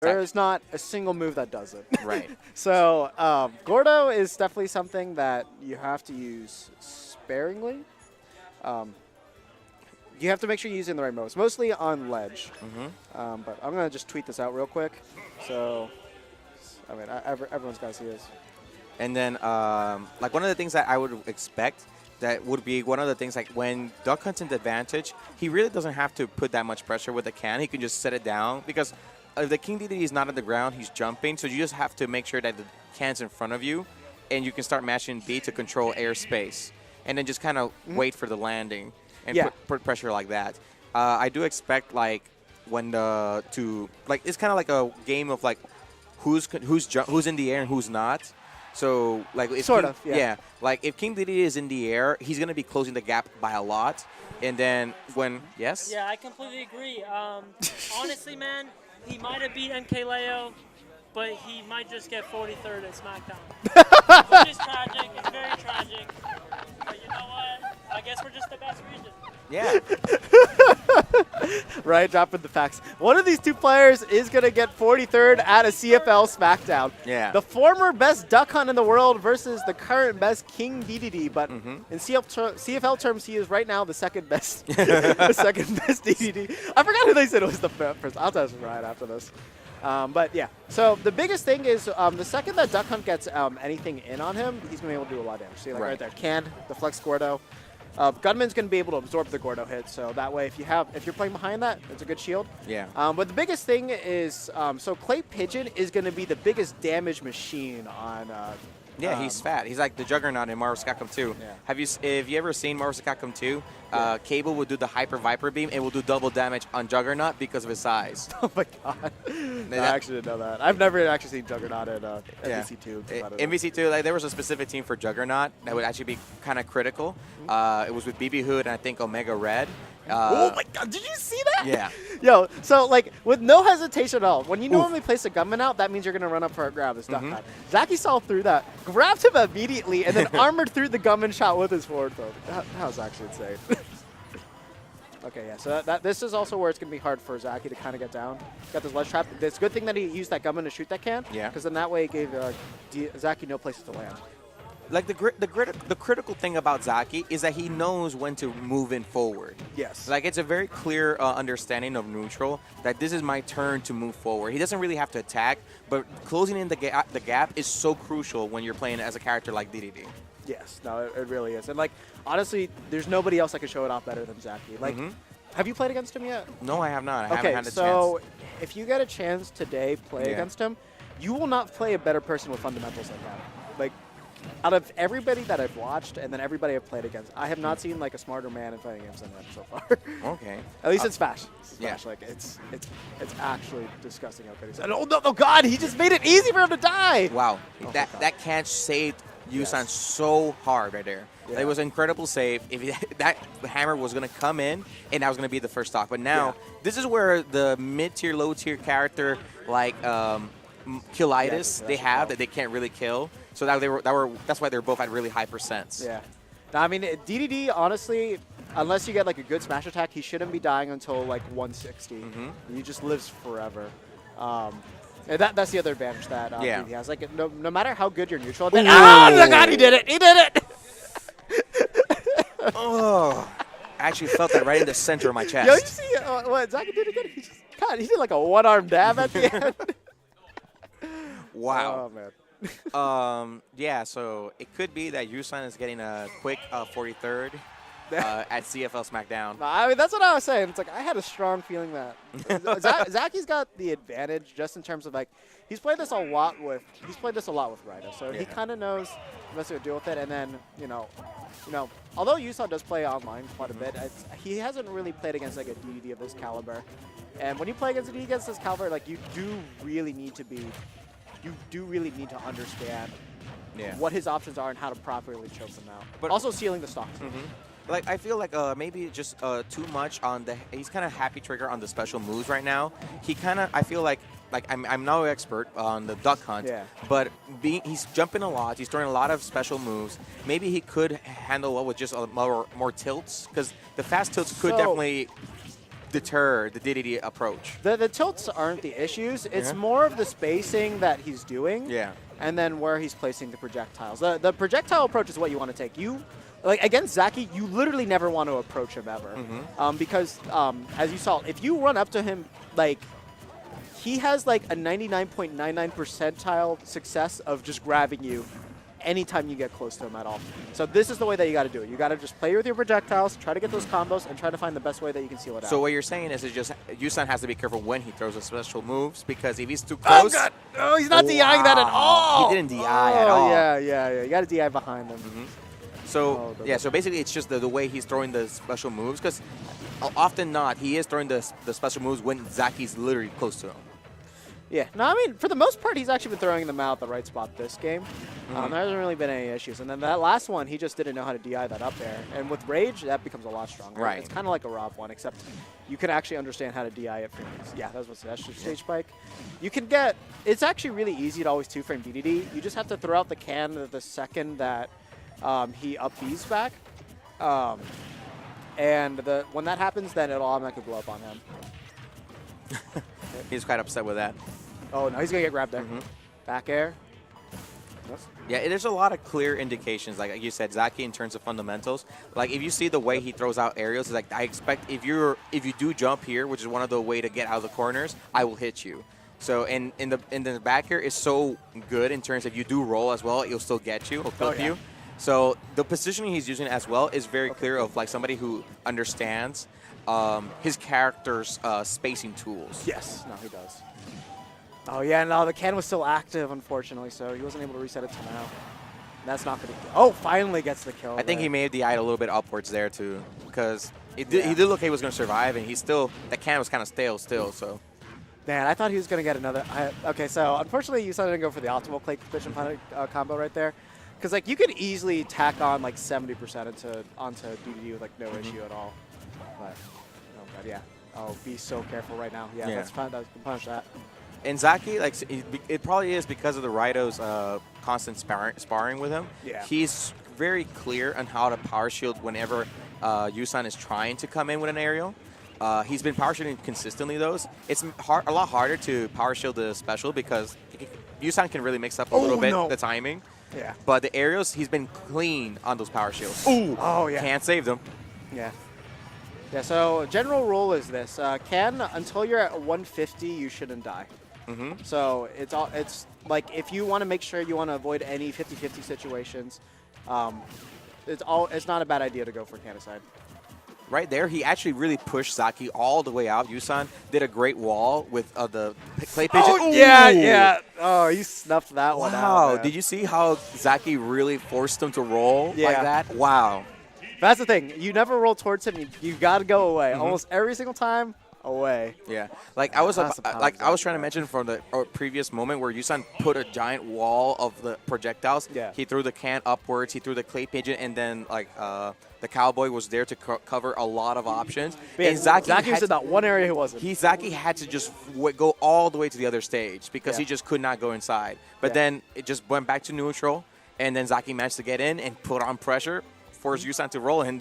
There is not a single move that does it. Right. So Gordo is definitely something that you have to use sparingly. You have to make sure you're using the right moves, mostly on ledge. But I'm going to just tweet this out real quick. So, I mean, everyone's got to see this. And then, like, one of the things that I would expect that would be one of the things, like, when Duck Hunt's in advantage, he really doesn't have to put that much pressure with the can. He can just set it down because if the King DDD is not on the ground, he's jumping. So you just have to make sure that the can's in front of you, and you can start mashing B to control airspace. And then just kind of wait for the landing and put pressure like that. I do expect, like, when it's kind of like a game of, like, who's in the air and who's not. So, like, if like if King DDD is in the air, he's gonna be closing the gap by a lot. And then when Yeah, I completely agree. Honestly, man, he might have beat MK Leo, but he might just get 43rd at Smackdown, which is tragic. It's very tragic. But you know what? I guess we're just the best region. Yeah. Right, dropping the facts. One of these two players is going to get 43rd at a CFL Smackdown. Yeah. The former best Duck Hunt in the world versus the current best King DDD. But in CFL terms, he is right now the second best, the second best DDD. I forgot who they said was the first. I'll tell you right after this. But yeah, so the biggest thing is the second that Duck Hunt gets anything in on him, he's going to be able to do a lot of damage. See, like right there, can, the Flex Gordo. Gunman's going to be able to absorb the Gordo hit, so that way if you're playing behind that, it's a good shield. Yeah. But the biggest thing is, so Clay Pigeon is going to be the biggest damage machine on. Yeah, he's fat. He's like the Juggernaut in Marvel vs. Capcom 2. Yeah. Have you ever seen Marvel vs. Capcom 2? Cable would do the Hyper Viper Beam and will do double damage on Juggernaut because of his size. Oh my god. I actually didn't know that. I've never actually seen Juggernaut in MVC2. MVC2, like, there was a specific team for Juggernaut that would actually be kind of critical. It was with BB Hood and I think Omega Red. Oh my god, did you see that? Yeah. Yo, so like with no hesitation at all, when you normally place a gunman out, that means you're gonna run up for a grab. This Duck Hunt. Zaki saw through that, grabbed him immediately, and then armored through the gunman shot with his forward throw. That was actually insane. Okay, yeah, so this is also where it's gonna be hard for Zaki to kind of get down. Got this ledge trap. It's a good thing that he used that gunman to shoot that can. Yeah. Because then that way it gave Zaki no places to land. Like the critical thing about Zaki is that he knows when to move in forward. Yes. Like, it's a very clear understanding of neutral that this is my turn to move forward. He doesn't really have to attack, but closing in the gap is so crucial when you're playing as a character like DDD. Yes, no, it really is. And like honestly, there's nobody else that can show it off better than Zaki. Like, have you played against him yet? No, I have not. I haven't had the chance. So if you get a chance today play against him, you will not play a better person with fundamentals like that. Like, out of everybody that I've watched and then everybody I've played against, I have not seen like a smarter man in fighting games than him so far. Okay. At least it's Smash. Like it's actually disgusting how good he's. Oh no, God! He just made it easy for him to die. Wow, Oh that catch saved Yusan so hard right there. Yeah. It was an incredible save. That hammer was going to come in, and that was going to be the first stock. But now, this is where the mid-tier, low-tier character, like Killitis, they have that they can't really kill. So that's why they were both at really high percents. Yeah. Now, I mean, DDD, honestly, unless you get like a good smash attack, he shouldn't be dying until like 160. He just lives forever. And that's the other advantage that DDD has. Like, no matter how good your neutral, oh my God, he did it! He did it! Oh, I actually felt that right in the center of my chest. Yo, you see what Zaki did again? He did like a one-arm dab at the end. Wow. Oh man. Yeah, so it could be that Yusan is getting a quick 43rd at CFL Smackdown. I mean, that's what I was saying. It's like I had a strong feeling that Zaki's got the advantage just in terms of like he's played this a lot with Raida, so he kind of knows the best way to deal with it. And then you know, although Yusan does play online quite a bit, he hasn't really played against like a DDD of this caliber. And when you play against a DDD against this caliber, like you do really need to understand what his options are and how to properly choke them out. But also sealing the stocks. Like, I feel like maybe just too much on he's kind of happy trigger on the special moves right now. He kind of, I feel like I'm no expert on the Duck Hunt, but he's jumping a lot. He's throwing a lot of special moves. Maybe he could handle well with just more tilts, because the fast tilts could definitely deter the DDD approach. The tilts aren't the issues. It's more of the spacing that he's doing. Yeah. And then where he's placing the projectiles. The projectile approach is what you want to take. Like against Zaki, you literally never want to approach him ever. Because as you saw, if you run up to him, like, he has like a 99.99 percentile success of just grabbing you anytime you get close to him at all. So this is the way that you got to do it. You got to just play with your projectiles, try to get those combos, and try to find the best way that you can seal it out. So what you're saying is just You3 has to be careful when he throws his special moves, because if he's too close... Oh, God. Oh, he's not DIing that at all. He didn't DI at all. Yeah. You got to DI behind him. So, so basically it's just the way he's throwing the special moves, because often not, he is throwing the special moves when Zaki's literally close to him. Yeah. No, I mean, for the most part, he's actually been throwing them out at the right spot this game. There hasn't really been any issues. And then that last one, he just didn't know how to DI that up there. And with Rage, that becomes a lot stronger. Right. It's kind of like a Rob one, except you can actually understand how to DI it. Yeah, that's just stage spike. You can get... It's actually really easy to always two-frame DDD. You just have to throw out the can the second that he up B's back. And when that happens, then it'll automatically blow up on him. He's quite upset with that. Oh, no, he's going to get grabbed there. Back air. Yeah, there's a lot of clear indications, like you said, Zaki, in terms of fundamentals. Like, if you see the way he throws out aerials, it's like, I expect if you do jump here, which is one of the way to get out of the corners, I will hit you. So, in the back air is so good in terms of you do roll as well, it'll still get you, it'll clip you. So, the positioning he's using as well is very clear of, like, somebody who understands his character's spacing tools. Yes, no, he does. Oh, yeah, no, the can was still active, unfortunately, so he wasn't able to reset it till now. That's not going to... Oh, finally gets the kill. I think he may have DI'd a little bit upwards there, too, because he did look like he was going to survive, and he still... The can was kind of stale still, so... Man, I thought he was going to get another... Okay, so unfortunately, you didn't go for the optimal clay position combo right there. Because, like, you could easily tack on, like, 70% onto DDD with, like, no issue at all. But, oh, God, yeah. Oh, be so careful right now. Yeah, that's fine. That can punish that. And Zaki, like, it probably is because of the Raito's constant sparring with him. Yeah. He's very clear on how to power shield whenever You3 is trying to come in with an aerial. He's been power shielding consistently, though. It's a lot harder to power shield the special because You3 can really mix up a little bit the timing. Yeah. But the aerials, he's been clean on those power shields. Ooh. Oh, yeah. Can't save them. Yeah. Yeah, so general rule is this. Until you're at 150, you shouldn't die. So it's like if you want to make sure you want to avoid any 50-50 situations, it's not a bad idea to go for can aside. Right there, he actually really pushed Zaki all the way out. You3 did a great wall with the clay pigeon. Oh, yeah. Oh, he snuffed that one out. Wow, did you see how Zaki really forced him to roll like that? Wow. That's the thing. You never roll towards him. You got to go away. Almost every single time, away. Yeah. Like I was trying to mention from the previous moment where You3 put a giant wall of the projectiles. Yeah. He threw the can upwards. He threw the clay pigeon, and then like the cowboy was there to cover a lot of options. And Zaki was in that one area he wasn't. Zaki had to just go all the way to the other stage because he just could not go inside. But then it just went back to neutral, and then Zaki managed to get in and put on pressure, forced You3 to roll, and